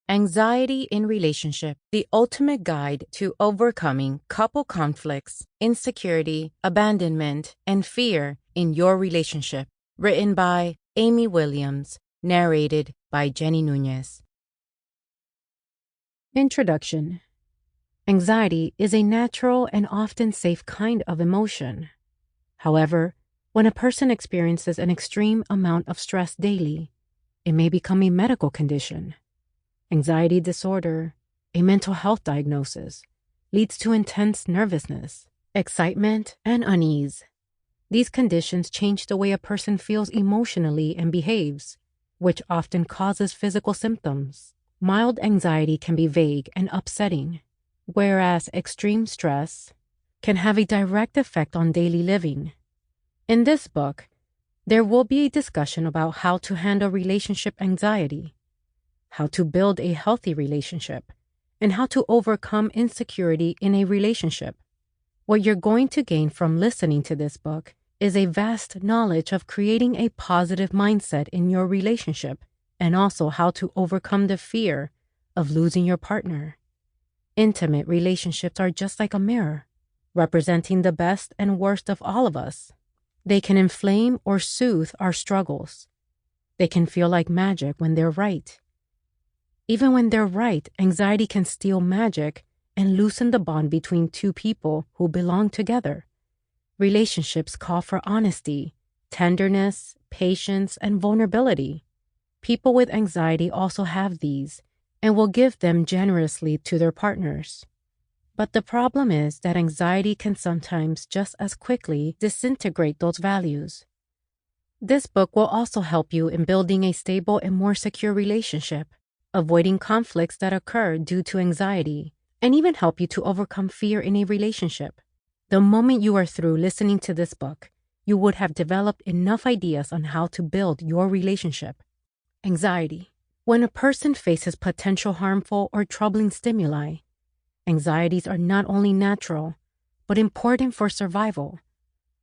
Anxiety in Relationship, the ultimate guide to overcoming couple conflicts, insecurity, abandonment, and fear in your relationship. Written by Amy Williams, narrated by Jenny Nunez. Introduction. Anxiety is a natural and often safe kind of emotion. However, when a person experiences an extreme amount of stress daily, it may become a medical condition. Anxiety disorder, a mental health diagnosis, leads to intense nervousness, excitement, and unease. These conditions change the way a person feels emotionally and behaves, which often causes physical symptoms. Mild anxiety can be vague and upsetting, whereas extreme stress can have a direct effect on daily living. In this book, there will be a discussion about how to handle relationship anxiety, how to build a healthy relationship, and how to overcome insecurity in a relationship. What you're going to gain from listening to this book is a vast knowledge of creating a positive mindset in your relationship, and also how to overcome the fear of losing your partner. Intimate relationships are just like a mirror, representing the best and worst of all of us. They can inflame or soothe our struggles. They can feel like magic when they're right. Even when they're right, anxiety can steal magic and loosen the bond between two people who belong together. Relationships call for honesty, tenderness, patience, and vulnerability. People with anxiety also have these and will give them generously to their partners. But the problem is that anxiety can sometimes just as quickly disintegrate those values. This book will also help you in building a stable and more secure relationship, avoiding conflicts that occur due to anxiety, and even help you to overcome fear in a relationship. The moment you are through listening to this book, you would have developed enough ideas on how to build your relationship. Anxiety. When a person faces potential harmful or troubling stimuli, anxieties are not only natural, but important for survival.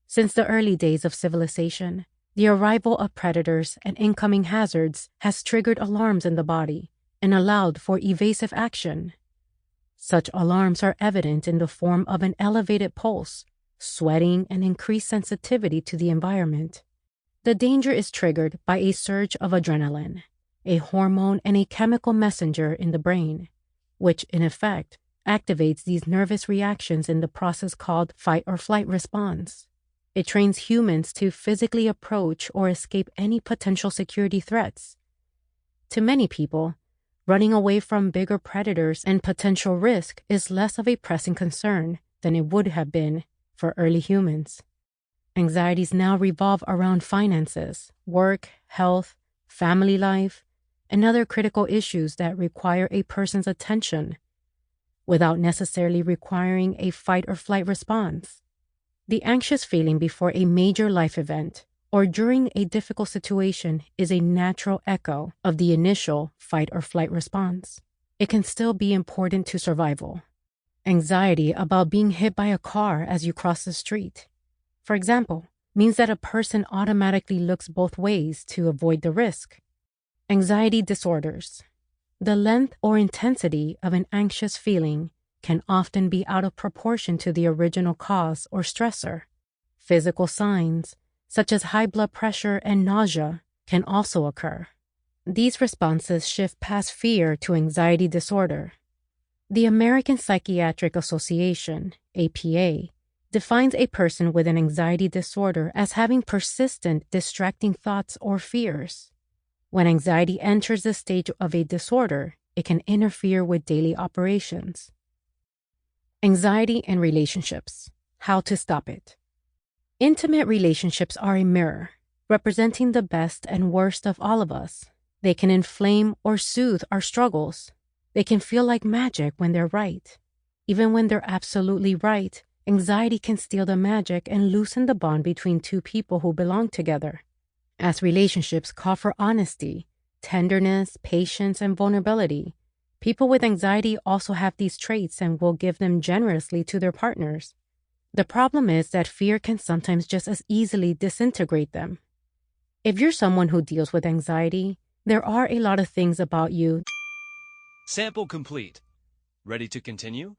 Since the early days of civilization, the arrival of predators and incoming hazards has triggered alarms in the body and allowed for evasive action. Such alarms are evident in the form of an elevated pulse, sweating, and increased sensitivity to the environment. The danger is triggered by a surge of adrenaline, a hormone and a chemical messenger in the brain, which in effect activates these nervous reactions in the process called fight or flight response. It trains humans to physically approach or escape any potential security threats. To many people, running away from bigger predators and potential risk is less of a pressing concern than it would have been for early humans. Anxieties now revolve around finances, work, health, family life, and other critical issues that require a person's attention, without necessarily requiring a fight or flight response. The anxious feeling before a major life event or during a difficult situation is a natural echo of the initial fight or flight response. It can still be important to survival. Anxiety about being hit by a car as you cross the street, for example, means that a person automatically looks both ways to avoid the risk. Anxiety disorders. The length or intensity of an anxious feeling can often be out of proportion to the original cause or stressor. Physical signs, such as high blood pressure and nausea, can also occur. These responses shift past fear to anxiety disorder. The American Psychiatric Association, APA, defines a person with an anxiety disorder as having persistent, distracting thoughts or fears. When anxiety enters the stage of a disorder, it can interfere with daily operations. Anxiety in relationships. How to stop it. Intimate relationships are a mirror, representing the best and worst of all of us. They can inflame or soothe our struggles. They can feel like magic when they're right. Even when they're absolutely right, anxiety can steal the magic and loosen the bond between two people who belong together. As relationships call for honesty, tenderness, patience, and vulnerability, people with anxiety also have these traits and will give them generously to their partners. The problem is that fear can sometimes just as easily disintegrate them. If you're someone who deals with anxiety, there are a lot of things about you Sample complete. Ready to continue?